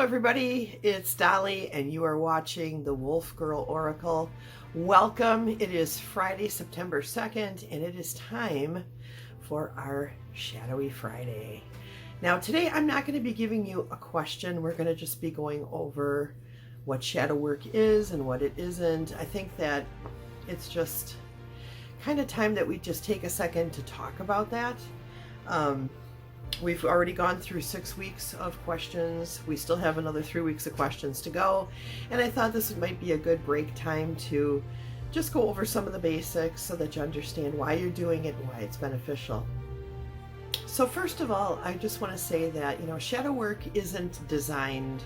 everybody, it's Dolly and you are watching the Wolf Girl Oracle. Welcome. It is Friday, September 2nd, and it is time for our Shadowy Friday. Now today I'm not going to be giving you a question. We're going to just be going over what shadow work is and what it isn't. I think that it's just kind of time that we just take a second to talk about that. We've already gone through 6 weeks of questions. We still have another 3 weeks of questions to go. And I thought this might be a good break time to just go over some of the basics so that you understand why you're doing it and why it's beneficial. So first of all, I just want to say that, shadow work isn't designed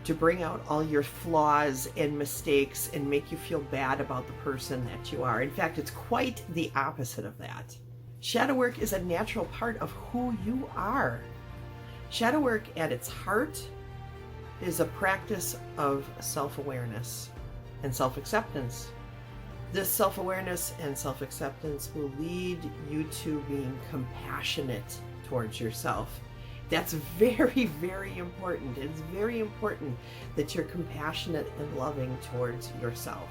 to bring out all your flaws and mistakes and make you feel bad about the person that you are. In fact, it's quite the opposite of that. Shadow work is a natural part of who you are. Shadow work at its heart is a practice of self-awareness and self-acceptance. This self-awareness and self-acceptance will lead you to being compassionate towards yourself. That's very, very important. It's very important that you're compassionate and loving towards yourself.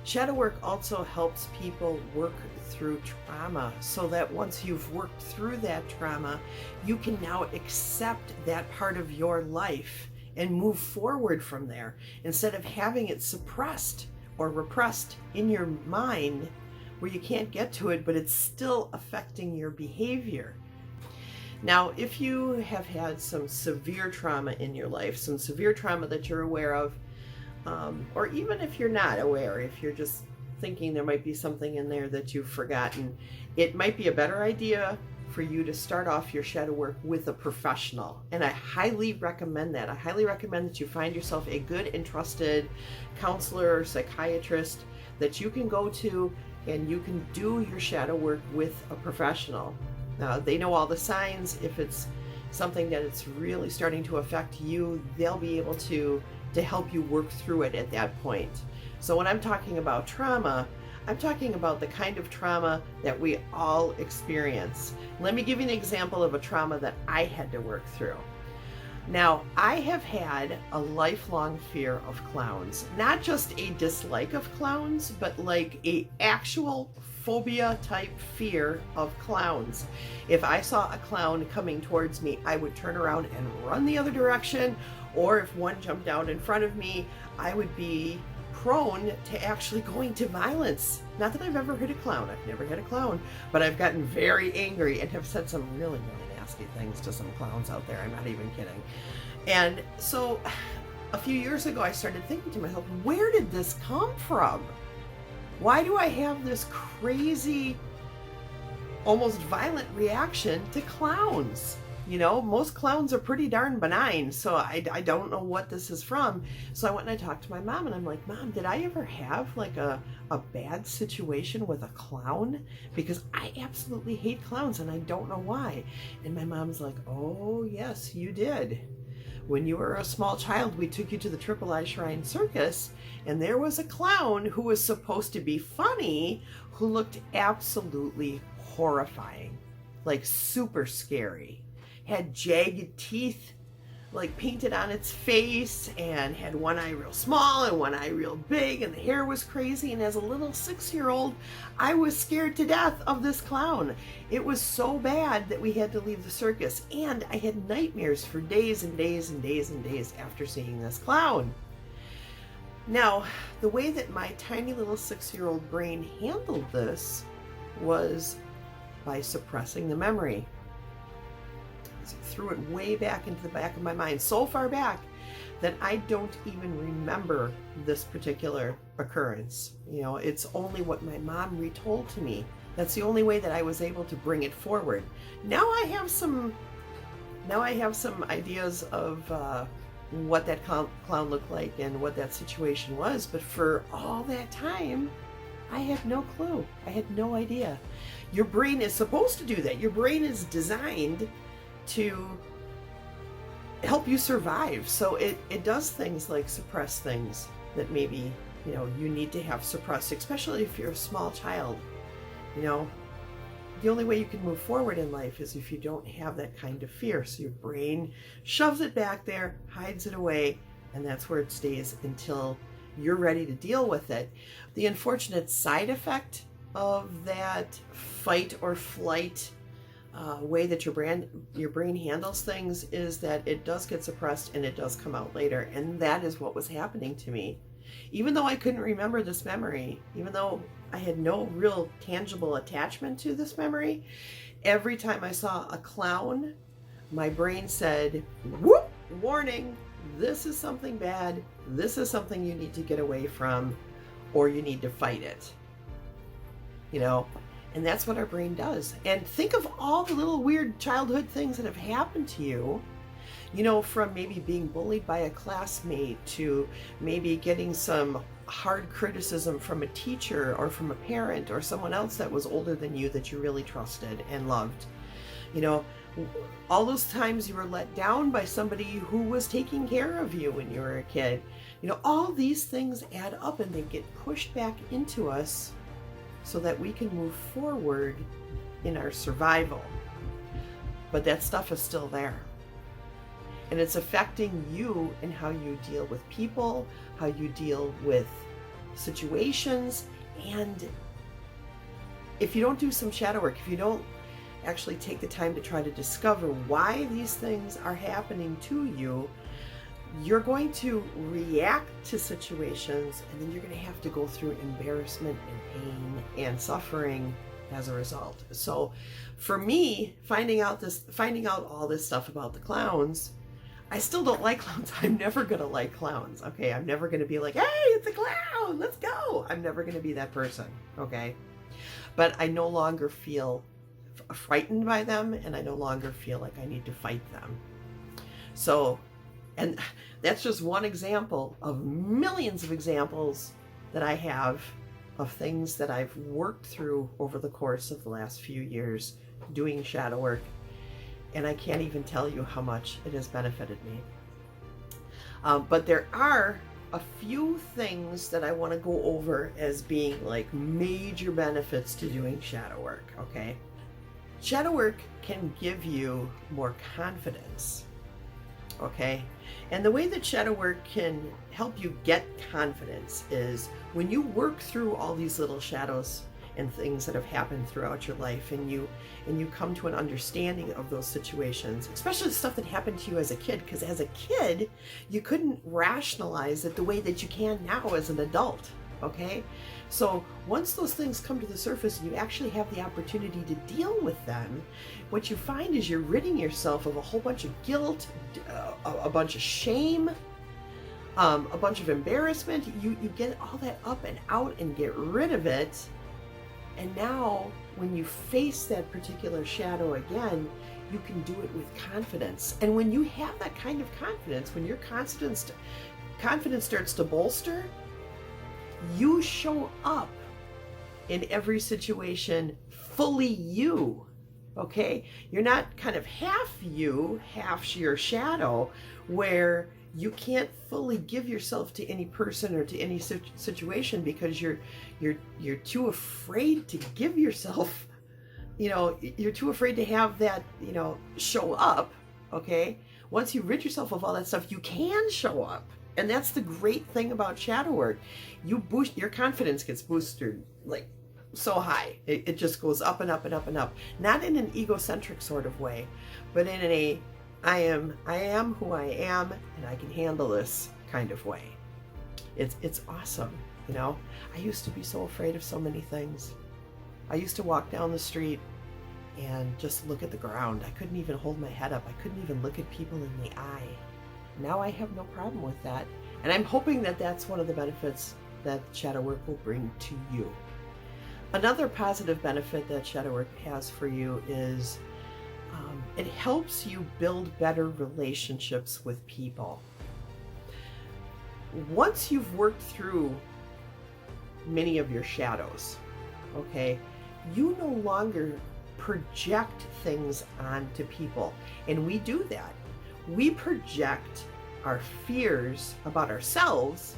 Shadow work also helps people work through trauma so that once you've worked through that trauma, you can now accept that part of your life and move forward from there instead of having it suppressed or repressed in your mind where you can't get to it, but it's still affecting your behavior. Now, if you have had some severe trauma in your life, some severe trauma that you're aware of, or even if you're not aware, if you're just thinking there might be something in there that you've forgotten, it might be a better idea for you to start off your shadow work with a professional. And I highly recommend that. I highly recommend that you find yourself a good and trusted counselor or psychiatrist that you can go to and you can do your shadow work with a professional. Now, they know all the signs. If it's something that it's really starting to affect you, they'll be able to help you work through it at that point. So when I'm talking about trauma, I'm talking about the kind of trauma that we all experience. Let me give you an example of a trauma that I had to work through. Now, I have had a lifelong fear of clowns. Not just a dislike of clowns, but like a actual phobia type fear of clowns. If I saw a clown coming towards me, I would turn around and run the other direction, or if one jumped out in front of me, I would be prone to actually going to violence. Not that I've ever hit a clown. I've never hit a clown, but I've gotten very angry and have said some really, really nasty things to some clowns out there. I'm not even kidding. And so a few years ago, I started thinking to myself, where did this come from? Why do I have this crazy, almost violent reaction to clowns? Most clowns are pretty darn benign, so I don't know what this is from. So I went and I talked to my mom, and I'm like, Mom, did I ever have like a bad situation with a clown? Because I absolutely hate clowns, and I don't know why. And my mom's like, oh, yes, you did. When you were a small child, we took you to the Triple I Shrine Circus, and there was a clown who was supposed to be funny, who looked absolutely horrifying, like super scary. Had jagged teeth like painted on its face, and had one eye real small and one eye real big, and the hair was crazy. And as a little 6-year-old, I was scared to death of this clown. It was so bad that we had to leave the circus, and I had nightmares for days and days and days and days after seeing this clown. Now, the way that my tiny little 6-year-old brain handled this was by suppressing the memory. Threw it way back into the back of my mind, so far back that I don't even remember this particular occurrence. It's only what my mom retold to me. That's the only way that I was able to bring it forward. Now I have some ideas of what that clown looked like and what that situation was, but for all that time, I had no clue. I had no idea. Your brain is supposed to do that. Your brain is designed to help you survive. So it does things like suppress things that maybe, you need to have suppressed, especially if you're a small child. the only way you can move forward in life is if you don't have that kind of fear. So your brain shoves it back there, hides it away, and that's where it stays until you're ready to deal with it. The unfortunate side effect of that fight or flight way that your brain handles things is that it does get suppressed and it does come out later. And that is what was happening to me. Even though I couldn't remember this memory, even though I had no real tangible attachment to this memory, every time I saw a clown, my brain said, whoop, warning, this is something bad. This is something you need to get away from, or you need to fight it. You know, and that's what our brain does. And think of all the little weird childhood things that have happened to you, you know, from maybe being bullied by a classmate to maybe getting some hard criticism from a teacher or from a parent or someone else that was older than you that you really trusted and loved. You know, all those times you were let down by somebody who was taking care of you when you were a kid. You know, all these things add up and they get pushed back into us so that we can move forward in our survival. But that stuff is still there. And it's affecting you and how you deal with people, how you deal with situations. And if you don't do some shadow work, if you don't actually take the time to try to discover why these things are happening to you, you're going to react to situations, and then you're going to have to go through embarrassment and pain and suffering as a result. So for me, finding out all this stuff about the clowns, I still don't like clowns. I'm never going to like clowns. Okay. I'm never going to be like, hey, it's a clown, let's go. I'm never going to be that person. Okay. But I no longer feel frightened by them, and I no longer feel like I need to fight them. So, and that's just one example of millions of examples that I have of things that I've worked through over the course of the last few years doing shadow work. And I can't even tell you how much it has benefited me. But there are a few things that I want to go over as being like major benefits to doing shadow work, okay? Shadow work can give you more confidence, okay? And the way that shadow work can help you get confidence is when you work through all these little shadows and things that have happened throughout your life, and you come to an understanding of those situations, especially the stuff that happened to you as a kid, because as a kid you couldn't rationalize it the way that you can now as an adult, okay? So once those things come to the surface and you actually have the opportunity to deal with them, what you find is you're ridding yourself of a whole bunch of guilt, a bunch of shame, a bunch of embarrassment. You get all that up and out and get rid of it. And now when you face that particular shadow again, you can do it with confidence. And when you have that kind of confidence, when your confidence starts to bolster, you show up in every situation fully you, okay? You're not kind of half you, half your shadow, where you can't fully give yourself to any person or to any situation because you're too afraid to give yourself, you know, you're too afraid to have that, you know, show up, okay? Once you rid yourself of all that stuff, you can show up. And that's the great thing about shadow work. Your confidence gets boosted like so high. It just goes up and up and up and up. Not in an egocentric sort of way, but in a I am who I am, and I can handle this kind of way. It's awesome, you know. I used to be so afraid of so many things. I used to walk down the street and just look at the ground. I couldn't even hold my head up. I couldn't even look at people in the eye. Now I have no problem with that. And I'm hoping that that's one of the benefits that shadow work will bring to you. Another positive benefit that shadow work has for you is it helps you build better relationships with people. Once you've worked through many of your shadows, okay, you no longer project things onto people. And we do that. We project our fears about ourselves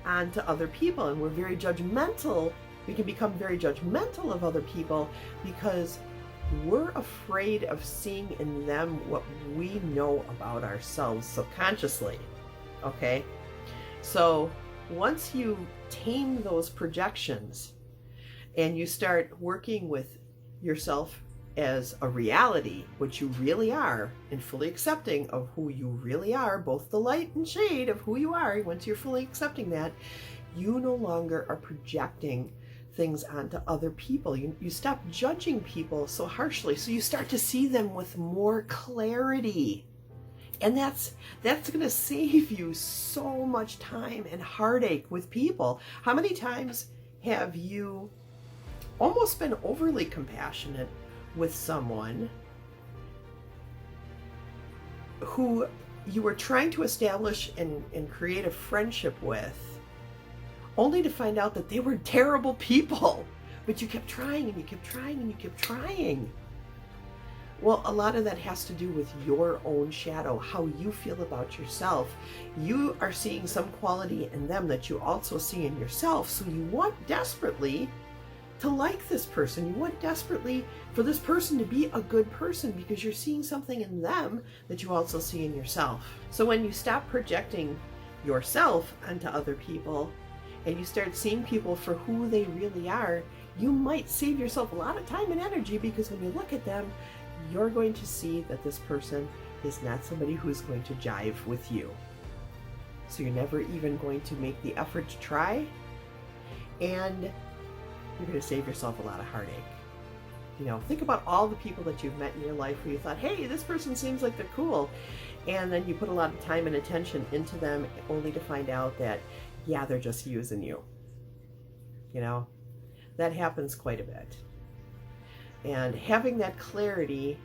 onto other people, and we're very judgmental We can become very judgmental of other people because we're afraid of seeing in them what we know about ourselves subconsciously. Okay? So once you tame those projections and you start working with yourself as a reality, what you really are, and fully accepting of who you really are, both the light and shade of who you are, once you're fully accepting that, you no longer are projecting things onto other people. You stop judging people so harshly, so you start to see them with more clarity. And that's going to save you so much time and heartache with people. How many times have you almost been overly compassionate with someone who you were trying to establish and create a friendship with, only to find out that they were terrible people, but you kept trying and you kept trying and you kept trying? Well, a lot of that has to do with your own shadow, how you feel about yourself. You are seeing some quality in them that you also see in yourself, so you want desperately to like this person. You want desperately for this person to be a good person because you're seeing something in them that you also see in yourself. So when you stop projecting yourself onto other people and you start seeing people for who they really are, you might save yourself a lot of time and energy, because when you look at them, you're going to see that this person is not somebody who's going to jive with you. So you're never even going to make the effort to try, and you're going to save yourself a lot of heartache. You know, think about all the people that you've met in your life where you thought, hey, this person seems like they're cool. And then you put a lot of time and attention into them only to find out that, yeah, they're just using you. You know, that happens quite a bit. And having that clarity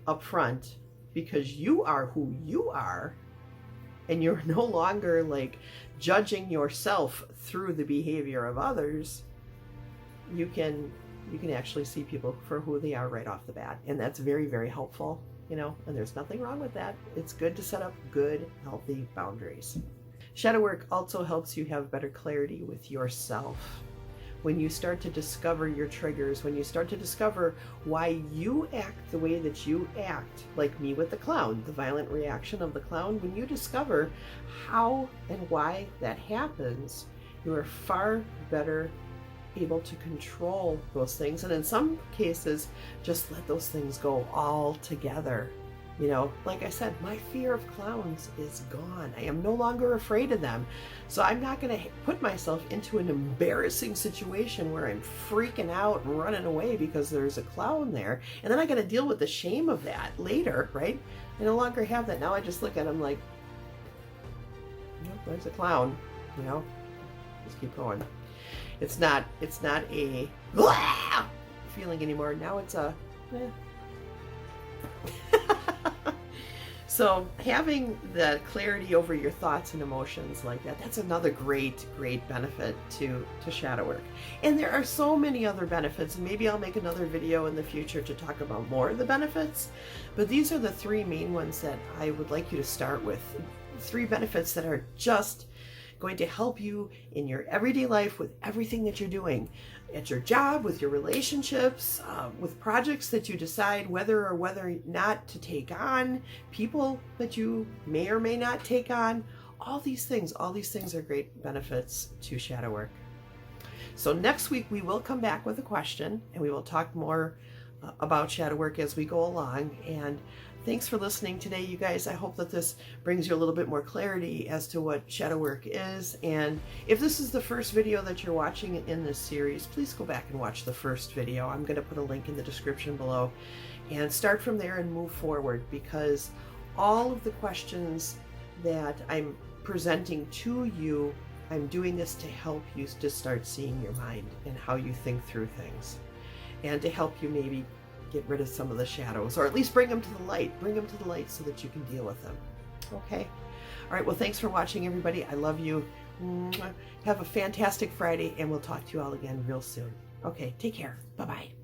up front, because you are who you are, and you're no longer like judging yourself through the behavior of others, you can actually see people for who they are right off the bat. And that's very, very helpful, you know, and there's nothing wrong with that. It's good to set up good, healthy boundaries. Shadow work also helps you have better clarity with yourself. When you start to discover your triggers, when you start to discover why you act the way that you act, like me with the clown, the violent reaction of the clown, when you discover how and why that happens, you are far better able to control those things, and in some cases just let those things go altogether. You know, like I said, my fear of clowns is gone. I am no longer afraid of them. So I'm not going to put myself into an embarrassing situation where I'm freaking out and running away because there's a clown there, and then I got to deal with the shame of that later, right? I no longer have that. Now I just look at him like, yep, there's a clown, you know, just keep going. It's not a feeling anymore. Now it's a So having the clarity over your thoughts and emotions like that, that's another great benefit to shadow work. And there are so many other benefits, and maybe I'll make another video in the future to talk about more of the benefits, but these are the three main ones that I would like you to start with. 3 benefits that are just going to help you in your everyday life with everything that you're doing at your job, with your relationships, with projects that you decide whether or not to take on, people that you may or may not take on. All these things are great benefits to shadow work. So next week we will come back with a question, and we will talk more about shadow work as we go along. And thanks for listening today, you guys. I hope that this brings you a little bit more clarity as to what shadow work is. And if this is the first video that you're watching in this series, please go back and watch the first video. I'm going to put a link in the description below, and start from there and move forward, because all of the questions that I'm presenting to you, I'm doing this to help you to start seeing your mind and how you think through things, and to help you maybe get rid of some of the shadows, or at least bring them to the light. Bring them to the light so that you can deal with them. Okay? All right, well, thanks for watching, everybody. I love you. Have a fantastic Friday, and we'll talk to you all again real soon. Okay, take care. Bye-bye.